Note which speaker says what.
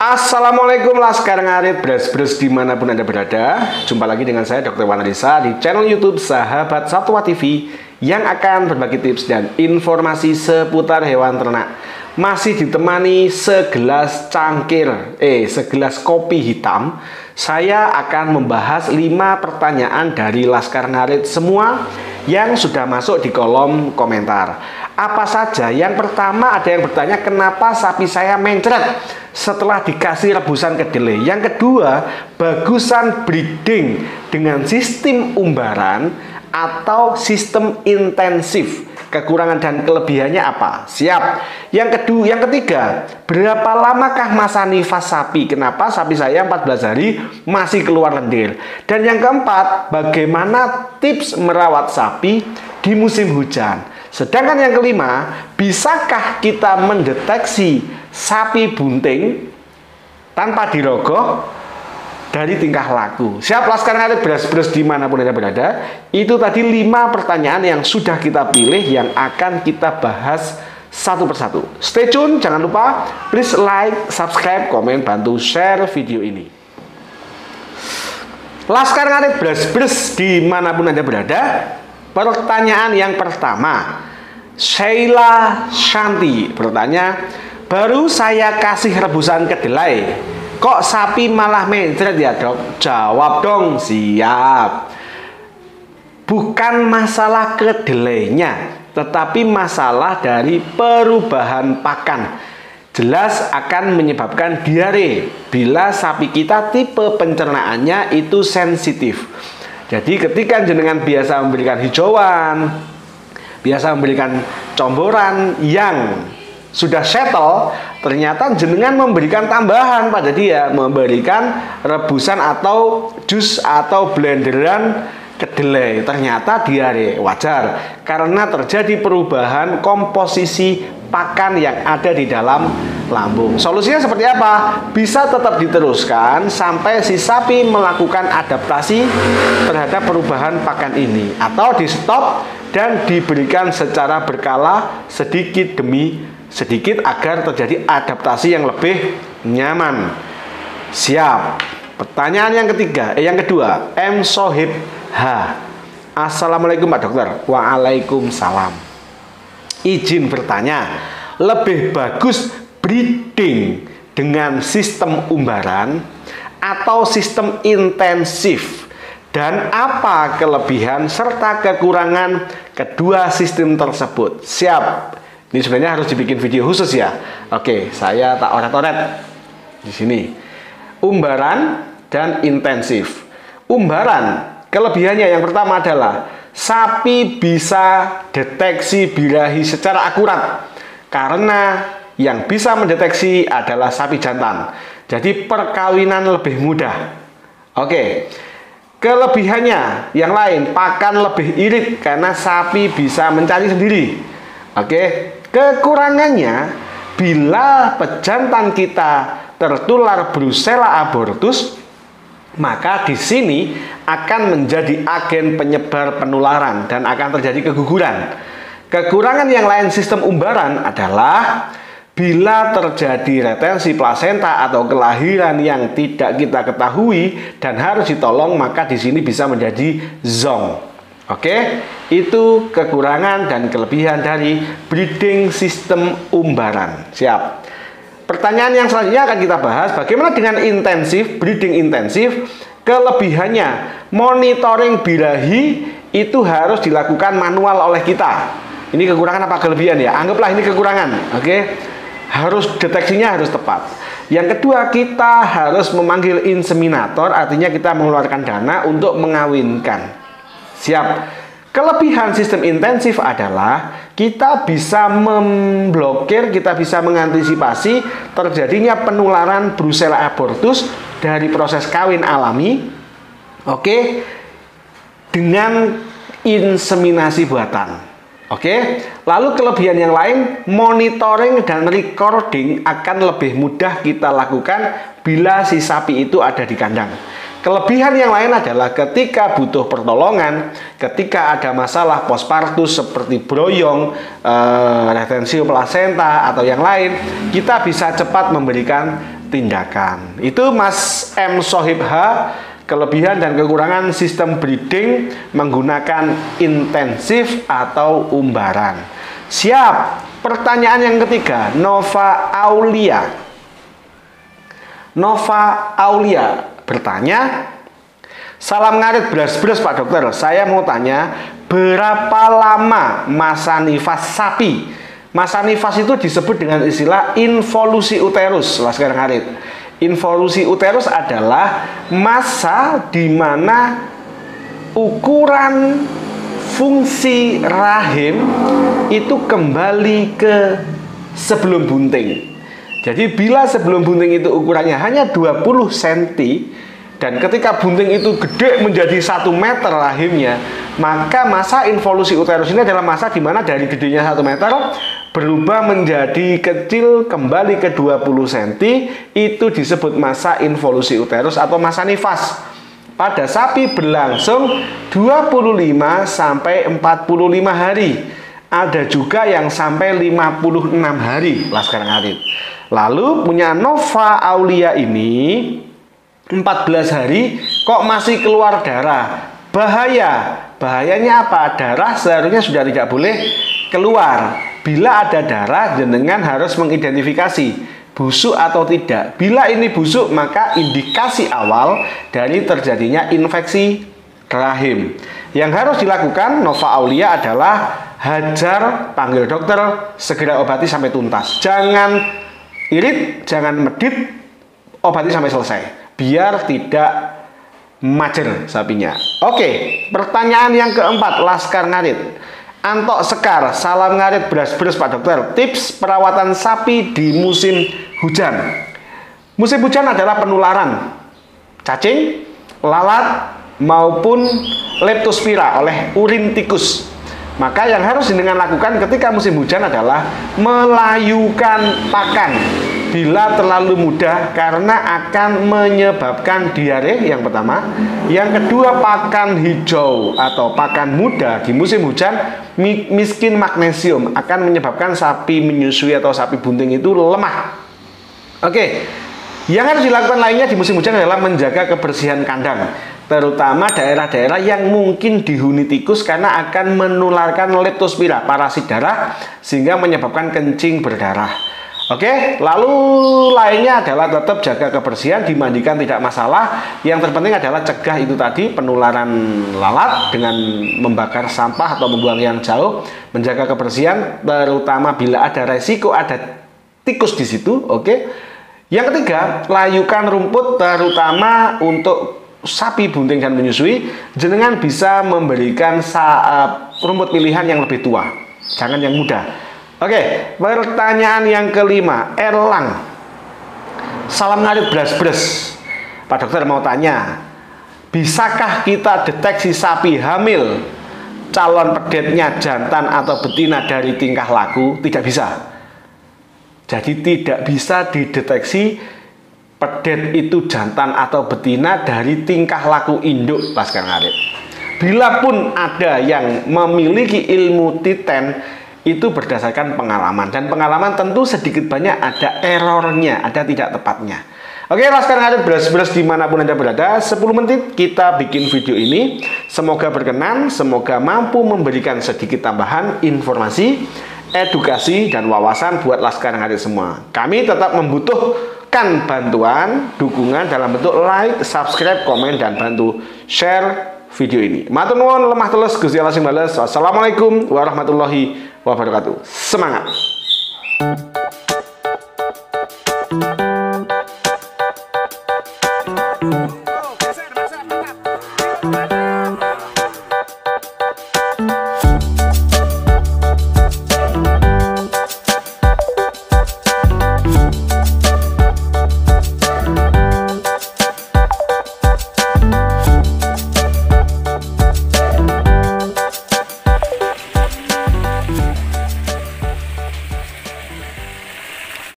Speaker 1: Assalamualaikum Laskar Ngarit Bres-Bres dimanapun Anda berada. Jumpa lagi dengan saya Dr. Wanarisa di channel YouTube Sahabat Satwa TV yang akan berbagi tips dan informasi seputar hewan ternak. Masih ditemani segelas segelas kopi hitam. Saya akan membahas 5 pertanyaan dari Laskar Ngarit semua yang sudah masuk di kolom komentar. Apa saja? Yang pertama ada yang bertanya kenapa sapi saya mencret setelah dikasih rebusan kedelai. Yang kedua, bagusan breeding dengan sistem umbaran atau sistem intensif. Kekurangan dan kelebihannya apa? Siap. Yang ketiga, berapa lamakah masa nifas sapi? Kenapa sapi saya 14 hari masih keluar lendir? Dan yang keempat, bagaimana tips merawat sapi di musim hujan? Sedangkan yang kelima, bisakah kita mendeteksi sapi bunting tanpa dirogoh dari tingkah laku? Siap Laskar Ngarit Bres-Bres dimanapun Anda berada. Itu tadi 5 pertanyaan yang sudah kita pilih yang akan kita bahas satu persatu. Stay tune, jangan lupa please like, subscribe, komen, bantu share video ini. Laskar Ngarit Bres-Bres dimanapun Anda berada. Pertanyaan yang pertama, Sheila Shanti bertanya, baru saya kasih rebusan kedelai, kok sapi malah mencret ya dok? Jawab dong. Siap. Bukan masalah kedelainya, tetapi masalah dari perubahan pakan. Jelas akan menyebabkan diare bila sapi kita tipe pencernaannya itu sensitif. Jadi ketika jenengan biasa memberikan hijauan, biasa memberikan comboran yang sudah settle, ternyata jenengan memberikan tambahan pada dia, memberikan rebusan atau jus atau blenderan kedelai, ternyata diare. Wajar karena terjadi perubahan komposisi pakan yang ada di dalam lambung. Solusinya seperti apa? Bisa tetap diteruskan sampai si sapi melakukan adaptasi terhadap perubahan pakan ini, atau di stop dan diberikan secara berkala sedikit demi sedikit agar terjadi adaptasi yang lebih nyaman. Siap. Pertanyaan yang kedua, M. Sohib H. Assalamualaikum Pak Dokter. Waalaikumsalam. Izin bertanya, lebih bagus breeding dengan sistem umbaran atau sistem intensif? Dan apa kelebihan serta kekurangan kedua sistem tersebut? Siap. Ini sebenarnya harus dibikin video khusus ya. Oke, saya tak oret-oret di sini. Umbaran dan intensif. Umbaran, kelebihannya yang pertama adalah sapi bisa deteksi birahi secara akurat karena yang bisa mendeteksi adalah sapi jantan. Jadi perkawinan lebih mudah. Oke. Kelebihannya yang lain, pakan lebih irit karena sapi bisa mencari sendiri. Oke. Kekurangannya, bila pejantan kita tertular Brucella abortus, maka di sini akan menjadi agen penyebar penularan dan akan terjadi keguguran. Kekurangan yang lain sistem umbaran adalah bila terjadi retensi plasenta atau kelahiran yang tidak kita ketahui dan harus ditolong, maka di sini bisa menjadi zong. Oke, itu kekurangan dan kelebihan dari breeding sistem umbaran. Siap. Pertanyaan yang selanjutnya akan kita bahas, bagaimana dengan intensif, breeding intensif? Kelebihannya, monitoring birahi itu harus dilakukan manual oleh kita. Ini kekurangan apa kelebihan ya? Anggaplah ini kekurangan. Oke. Harus deteksinya harus tepat. Yang kedua, kita harus memanggil inseminator, artinya kita mengeluarkan dana untuk mengawinkan. Siap. Kelebihan sistem intensif adalah kita bisa memblokir, kita bisa mengantisipasi terjadinya penularan Brucella abortus dari proses kawin alami. Oke. Dengan inseminasi buatan. Oke, lalu kelebihan yang lain, monitoring dan recording akan lebih mudah kita lakukan bila si sapi itu ada di kandang. Kelebihan yang lain adalah ketika butuh pertolongan, ketika ada masalah postpartus seperti broyong, retensio plasenta atau yang lain, kita bisa cepat memberikan tindakan. Itu Mas M. Sohib H. Kelebihan dan kekurangan sistem breeding menggunakan intensif atau umbaran. Siap. Pertanyaan yang ketiga, Nova Aulia. Nova Aulia bertanya, salam ngarit beras-beras Pak Dokter. Saya mau tanya, berapa lama masa nifas sapi? Masa nifas itu disebut dengan istilah involusi uterus. Laskar ngarit. Involusi uterus adalah masa di mana ukuran fungsi rahim itu kembali ke sebelum bunting. Jadi bila sebelum bunting itu ukurannya hanya 20 cm dan ketika bunting itu gede menjadi 1 meter rahimnya, maka masa involusi uterus ini adalah masa di mana dari gedenya 1 meter berubah menjadi kecil kembali ke 20 cm. Itu disebut masa involusi uterus atau masa nifas. Pada sapi berlangsung 25 sampai 45 hari. Ada juga yang sampai 56 hari. Laskar ngarit. Lalu punya Nova Aulia ini 14 hari kok masih keluar darah. Bahaya. Bahayanya apa? Darah seharusnya sudah tidak boleh keluar. Bila ada darah, jenengan harus mengidentifikasi busuk atau tidak. Bila ini busuk, maka indikasi awal dari terjadinya infeksi rahim. Yang harus dilakukan Nova Aulia adalah hajar, panggil dokter, segera obati sampai tuntas. Jangan irit, jangan medit, obati sampai selesai. Biar tidak macer sapinya. Oke, pertanyaan yang keempat, Laskar Ngarit. Antok Sekar, salam ngarit beras-beras Pak Dokter. Tips perawatan sapi di musim hujan. Musim hujan adalah penularan cacing, lalat, maupun leptospira oleh urin tikus. Maka yang harus jenengan lakukan ketika musim hujan adalah melayukan pakan bila terlalu mudah karena akan menyebabkan diare yang pertama. Yang kedua, pakan hijau atau pakan muda di musim hujan miskin magnesium akan menyebabkan sapi menyusui atau sapi bunting itu lemah. Oke, yang harus dilakukan lainnya di musim hujan adalah menjaga kebersihan kandang, terutama daerah-daerah yang mungkin dihuni tikus karena akan menularkan leptospira, parasit darah, sehingga menyebabkan kencing berdarah. Oke, lalu lainnya adalah tetap jaga kebersihan, dimandikan tidak masalah. Yang terpenting adalah cegah itu tadi penularan lalat dengan membakar sampah atau membuang yang jauh, menjaga kebersihan, terutama bila ada resiko ada tikus di situ. Oke. Yang ketiga, layukan rumput terutama untuk sapi bunting dan menyusui. Jenengan bisa memberikan rumput pilihan yang lebih tua, jangan yang muda. Oke, pertanyaan yang kelima, Erlang. Salam ngarit beras-beras. Pak Dokter mau tanya, bisakah kita deteksi sapi hamil calon pedetnya jantan atau betina dari tingkah laku? Tidak bisa. Jadi tidak bisa dideteksi pedet itu jantan atau betina dari tingkah laku induk, Laskar Ngarit. Bila pun ada yang memiliki ilmu titen, itu berdasarkan pengalaman, dan pengalaman tentu sedikit banyak ada errornya, ada tidak tepatnya. Oke, Laskar Ngarit beras-beras dimanapun Anda berada, 10 menit kita bikin video ini. Semoga berkenan, semoga mampu memberikan sedikit tambahan informasi, edukasi, dan wawasan buat Laskar Ngarit semua. Kami tetap membutuhkan bantuan, dukungan dalam bentuk like, subscribe, komen, dan bantu share video ini. Matur nuwun, lemah telus Gusti Allah sing bales. Wassalamualaikum warahmatullahi wabarakatuh. Semangat.